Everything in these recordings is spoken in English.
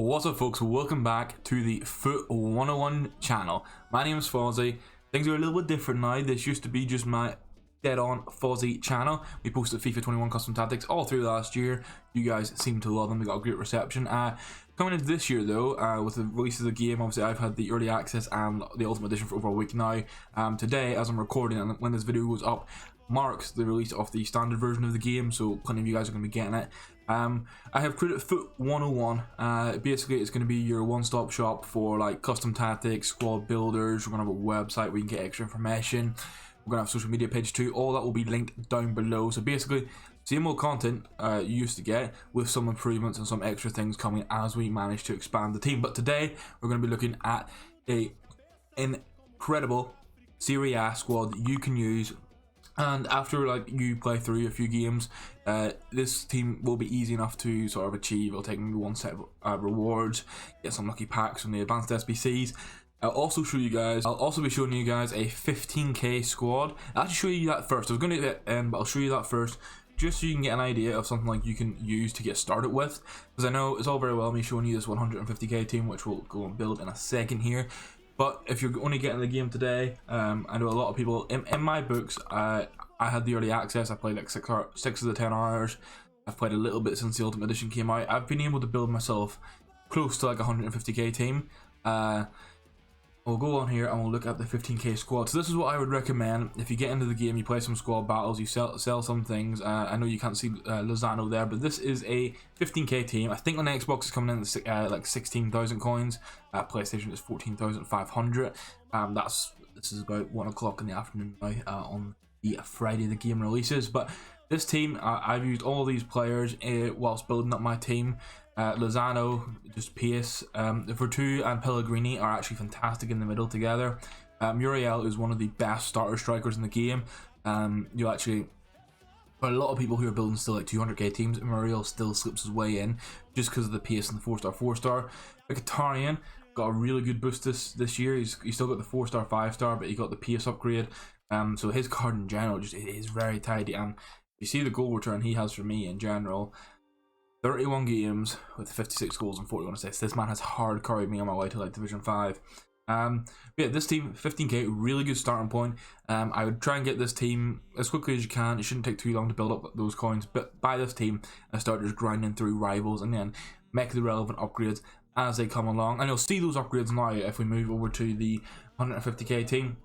What's up, folks? Welcome back to the Foot 101 channel. My name is Fozzii. Things are a little bit different now. This used to be just my dead-on Fozzii channel. We posted FIFA 21 custom tactics all through last year. You guys seem to love them. We got a great reception. Coming into this year though, with the release of the game, obviously I've had the early access and the Ultimate Edition for over a week now. Today, as I'm recording and when this video goes up, marks the release of the standard version of the game, so plenty of you guys are going to be getting it. I have created Foot 101. Basically it's going to be your one-stop shop for like custom tactics, squad builders. We're going to have a website where you can get extra information. We're going to have a social media page too. All that will be linked down below. So basically same old content you used to get, with some improvements and some extra things coming as we manage to expand the team. But today we're going to be looking at a incredible Serie A squad you can use. And after like you play through a few games, this team will be easy enough to sort of achieve. It'll take maybe one set of rewards, get some lucky packs from the advanced SBCs. I'll also be showing you guys a 15k squad. I'll actually show you that first. I was going to do that but I'll show you that first, just so you can get an idea of something like you can use to get started with. Because I know it's all very well me showing you this 150k team, which we'll go and build in a second here. But if you're only getting the game today, I know a lot of people, in my books, I had the early access. I played like 6 of the 10 hours. I've played a little bit since the Ultimate Edition came out. I've been able to build myself close to like a 150k team. We'll go on here and we'll look at the 15k squad. So this is what I would recommend. If you get into the game, you play some squad battles, you sell some things. I know you can't see Lozano there, but this is a 15k team. I think on Xbox it's coming in at like 16,000 coins. PlayStation is 14,500. This is about 1 o'clock in the afternoon now on the Friday the game releases. But this team, I've used all these players whilst building up my team. Lozano, just pace. Vertu and Pellegrini are actually fantastic in the middle together. Muriel is one of the best starter strikers in the game. You actually, for a lot of people who are building still like 200k teams, Muriel still slips his way in just because of the pace and the 4-star. Mkhitaryan got a really good boost this year. He's still got the 4-star 5-star, but he got the pace upgrade. So his card in general just is very tidy, and you see the goal return he has for me in general. 31 games with 56 goals and 41 assists. This man has hard carried me on my way to like Division 5. Yeah, this team, 15k, really good starting point. I would try and get this team as quickly as you can. It shouldn't take too long to build up those coins, but buy this team and start just grinding through rivals and then make the relevant upgrades as they come along. And you'll see those upgrades now if we move over to the 150k team.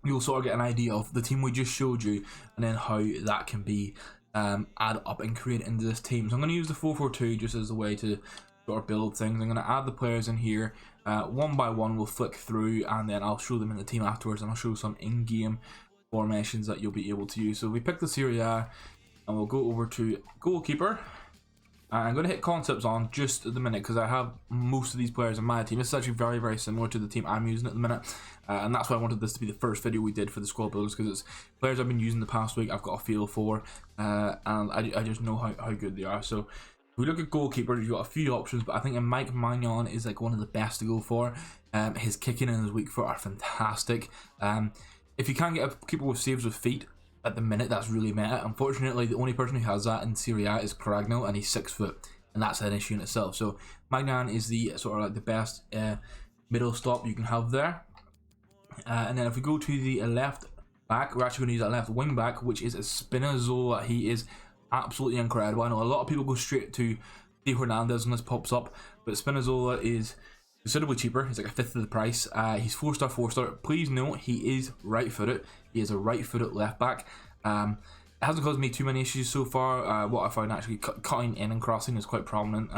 You'll sort of get an idea of the team we just showed you and then how that can be add up and create into this team. So I'm going to use the 4-4-2 just as a way to sort of build things. I'm going to add the players in here one by one. We'll flick through and then I'll show them in the team afterwards, and I'll show some in-game formations that you'll be able to use. So we pick the Serie A and we'll go over to goalkeeper. I'm going to hit concepts on just at the minute because I have most of these players in my team. This is actually very, very similar to the team I'm using at the minute. And that's why I wanted this to be the first video we did for the squad builders, because it's players I've been using the past week, I've got a feel for, and I just know how good they are. So if we look at goalkeeper, you've got a few options, but I think Mike Maignan is like one of the best to go for. His kicking and his weak foot are fantastic. If you can get a keeper with saves with feet, at the minute that's really meta. Unfortunately, the only person who has that in Serie A is Caragno, and he's 6 foot, and that's an issue in itself. So Maignan is the sort of like the best middle stop you can have there. And then if we go to the left back, we're actually going to use that left wing back, which is a Spinazzola. He is absolutely incredible. I know a lot of people go straight to Theo Hernandez when this pops up, but Spinazzola is considerably cheaper. He's like a fifth of the price. He's 4-star, 4-star. Please note he is right-footed. He is a right-footed left back. It hasn't caused me too many issues so far. What I found actually cutting in and crossing is quite prominent.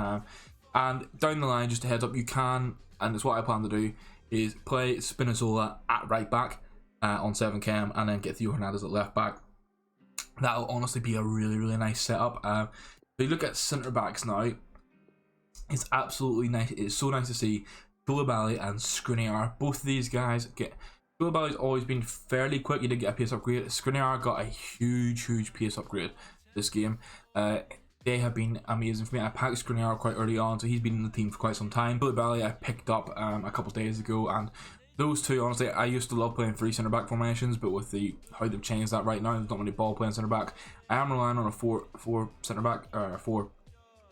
And down the line, just a heads up, you can, and it's what I plan to do, is play Spinazzola at right back on 7cam and then get Theo Hernandez at left back. That'll honestly be a really, really nice setup. If you look at centre backs now, it's absolutely nice. It's so nice to see Koulibaly and Skriniar. Both of these guys get. Koulibaly's always been fairly quick. He did get a pace upgrade. Skriniar got a huge pace upgrade this game. They have been amazing for me. I packed Skriniar quite early on, so he's been in the team for quite some time. Koulibaly I picked up a couple days ago, and those two, honestly, I used to love playing 3 centre back formations, but with how they've changed that right now, there's not many ball playing centre back. I am relying on a 4 centre back, or a 4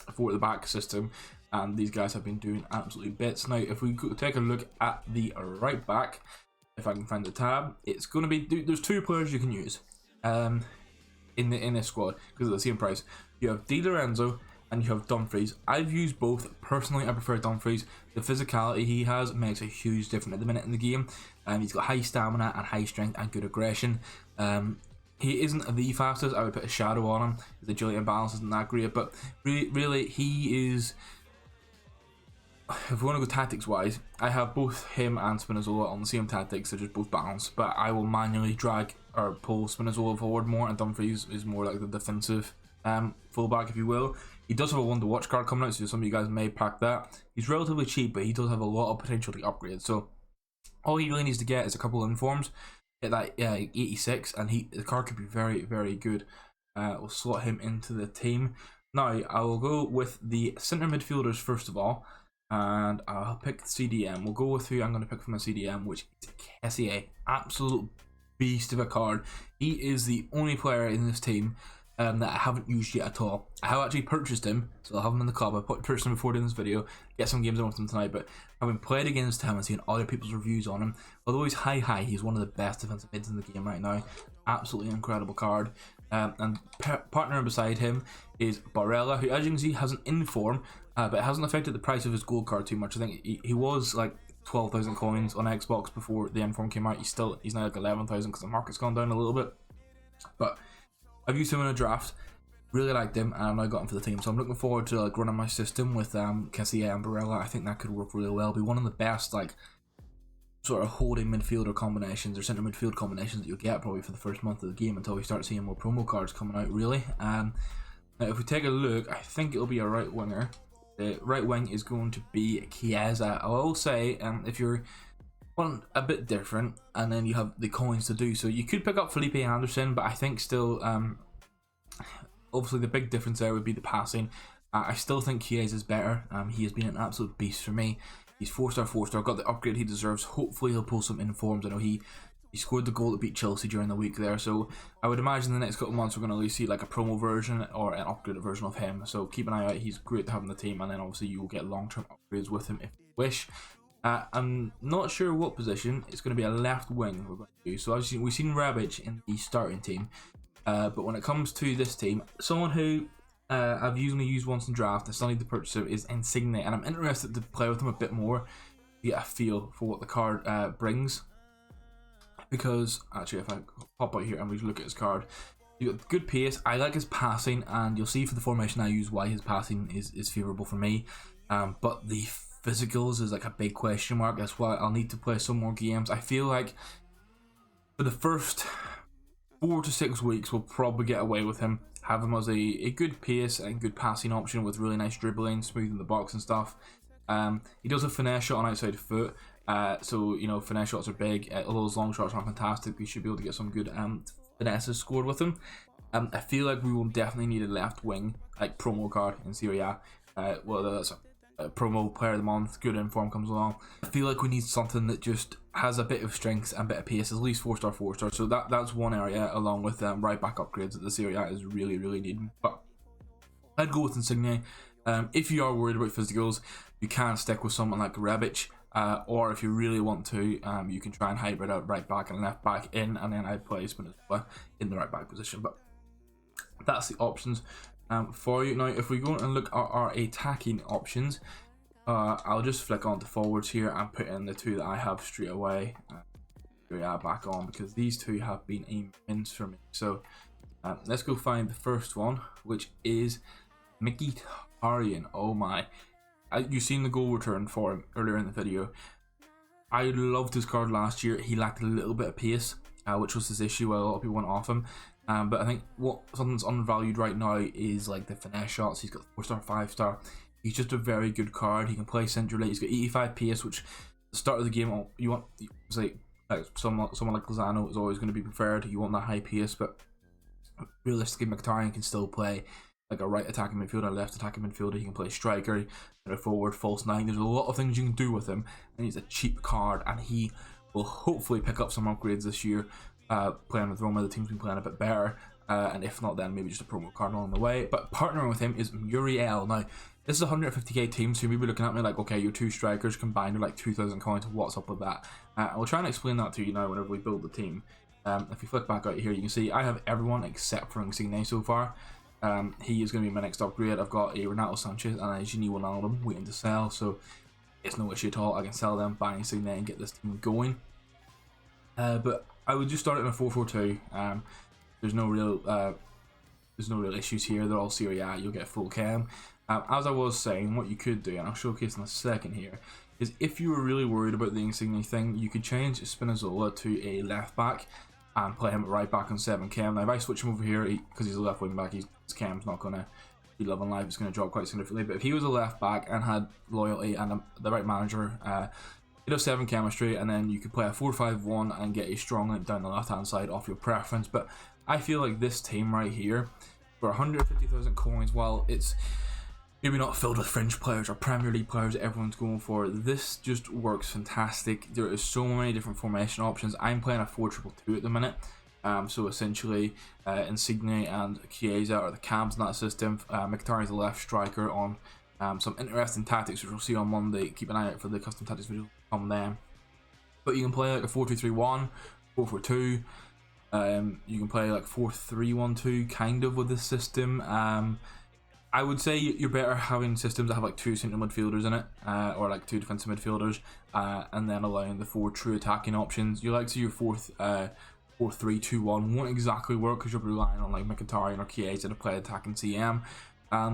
at the back system. and these guys have been doing absolutely bits. Now, if we take a look at the right back, if I can find the tab, it's going to be, there's two players you can use in this squad because of the same price. You have Di Lorenzo and you have Dumfries. I've used both. Personally, I prefer Dumfries. The physicality he has makes a huge difference at the minute in the game. He's got high stamina and high strength and good aggression. He isn't the fastest. I would put a shadow on him. His agility and balance isn't that great, but really he is. If we want to go tactics wise, I have both him and Spinazzola on the same tactics. They're just both balanced, but I will manually drag or pull Spinazzola forward more, and Dumfries is more like the defensive fullback, if you will. He does have a one to watch card coming out, so some of you guys may pack that. He's relatively cheap, but he does have a lot of potential to upgrade. So all he really needs to get is a couple of informs, hit that 86, and the card could be very, very good. We'll slot him into the team. Now I will go with the centre midfielders first of all. And I'll pick CDM. We'll go with who I'm going to pick from a CDM, which is Kessie. Absolute beast of a card. He is the only player in this team that I haven't used yet at all. I have actually purchased him, so I'll have him in the club. I purchased him before doing this video, get some games on with him tonight, but having played against him and seen other people's reviews on him, although he's high, he's one of the best defensive mids in the game right now. Absolutely incredible card. And partner beside him is Barella, who, as you can see, has an inform, but it hasn't affected the price of his gold card too much. I think he was like 12,000 coins on Xbox before the inform came out. He's now like 11,000 because the market's gone down a little bit. But I've used him in a draft, really liked him, and I got him for the team. So I'm looking forward to like running my system with Kessie and Barella. I think that could work really well. Be one of the best like sort of holding midfielder combinations or centre midfield combinations that you'll get probably for the first month of the game until we start seeing more promo cards coming out, really. Now if we take a look, I think it'll be a right winger. The right wing is going to be Chiesa. I will say, if you're one a bit different and then you have the coins to do so, you could pick up Felipe Anderson, but I think still, obviously the big difference there would be the passing. I still think Chiesa is better. He has been an absolute beast for me. He's 4-star, 4-star, got the upgrade he deserves. Hopefully he'll pull some informs. I know he scored the goal that beat Chelsea during the week there, so I would imagine the next couple of months we're going to at least see like a promo version or an upgraded version of him. So keep an eye out. He's great to have in the team, and then obviously you will get long-term upgrades with him if you wish. I'm not sure what position. It's going to be a left wing we're going to do. So we've seen Rebic in the starting team, but when it comes to this team, someone who I've usually used once in draft, I still need to purchase him, is Insigne, and I'm interested to play with him a bit more to get a feel for what the card brings. Because actually, if I pop out here and we look at his card, you got good pace. I like his passing, and you'll see for the formation I use why his passing is favourable for me. But the physicals is like a big question mark. That's why I'll need to play some more games. I feel like for the first 4 to 6 weeks we'll probably get away with him. Have him as a good pace and good passing option with really nice dribbling, smoothing the box and stuff. He does a finesse shot on outside foot. So, you know, finesse shots are big. Although his long shots aren't fantastic, we should be able to get some good finesses scored with him. I feel like we will definitely need a left wing, like promo card in Serie A. Well, that's a promo player of the month, good inform comes along. I feel like we need something that just has a bit of strength and a bit of pace, at least 4-star, 4-star. So that's one area, along with right back upgrades that the Serie A is really, really needing. But I'd go with Insigne. If you are worried about physicals, you can stick with someone like Rebic. Or if you really want to, you can try and hybrid out right back and left back in, and then I'd play Spinazzola in the right back position. But that's the options for you. Now, if we go and look at our attacking options, I'll just flick on to forwards here and put in the two that I have straight away. Back on, because these two have been immense for me. So let's go find the first one, which is Mkhitaryan. Oh my. You've seen the goal return for him earlier in the video. I loved his card last year. He lacked a little bit of pace, which was his issue. A lot of people went off him. But I think something that's undervalued right now is like the finesse shots. He's got 4-star, 5-star. He's just a very good card. He can play centrally. He's got 85 pace, which at the start of the game, you want, it's like someone like Lozano is always going to be preferred. You want that high pace, but realistically, Mkhitaryan can still play like a right attacking midfielder, left attacking midfielder. He can play striker, forward, false 9. There's a lot of things you can do with him, and he's a cheap card, and he will hopefully pick up some upgrades this year. Playing with Roma, the team's been playing a bit better, and if not, then maybe just a promo card along the way. But partnering with him is Muriel. Now, this is a 150k team, so you may be looking at me like, okay, your 2 strikers combined are like 2,000 coins. What's up with that? I'll try and explain that to you now whenever we build the team. If you flick back out here, you can see I have everyone except for Insigne so far. He is going to be my next upgrade. I've got a Renato Sanchez and a Gini Wijnaldum waiting to sell, so it's no issue at all. I can sell them, buy Insigne, and get this team going. But I would just start it in a 4-4-2. There's no real issues here. They're all Serie A. You'll get full chem. As I was saying, what you could do, and I'll showcase in a second here, is if you were really worried about the Insigne thing, you could change Spinazzola to a left back and play him at right back on 7 chem. Now, if I switch him over here, because he's a left wing back, his chem's not going to be loving life. It's going to drop quite significantly. But if he was a left back and had loyalty and the right manager, you'd have 7 chemistry, and then you could play a 4-5-1 and get a strong link down the left hand side off your preference. But I feel like this team right here, for 150,000 coins, while it's maybe not filled with French players or Premier League players that everyone's going for, this just works fantastic. There is so many different formation options. I'm playing a 4-2-2 at the minute. So essentially, Insigne and Chiesa are the cams in that system. Mkhitaryan is the left striker on some interesting tactics, which we'll see on Monday. Keep an eye out for the custom tactics video on them. But you can play like a 4-2-3-1, 4-4-2. You can play like 4-3-1-2 kind of with this system. I would say you're better having systems that have like 2 central midfielders in it, or like 2 defensive midfielders, and then allowing the 4 true attacking options. You like to your 4-3-2-1 won't exactly work because you're relying on like Mkhitaryan or Chiesa to play attacking CM.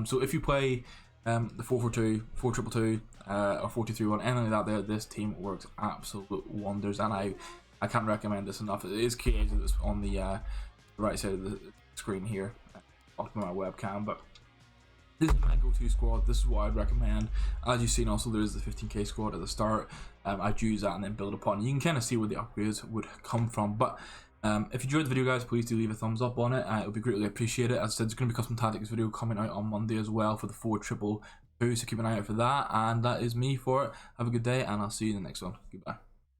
So if you play the 4-4-2, 4-2-2, or 4-2-3-1, anything like that, this team works absolute wonders, and I can't recommend this enough. It is Chiesa that's on the right side of the screen here, off my webcam, but this is my go-to squad. This is what I'd recommend. As you've seen, also there is the 15k squad at the start. I'd use that and then build upon. You can kind of see where the upgrades would come from. But if you enjoyed the video, guys, please do leave a thumbs up on it. It would be greatly appreciated. As I said, there's going to be a custom tactics video coming out on Monday as well for the 4-2-2, so keep an eye out for that. And that is me for it. Have a good day, and I'll see you in the next one. Goodbye.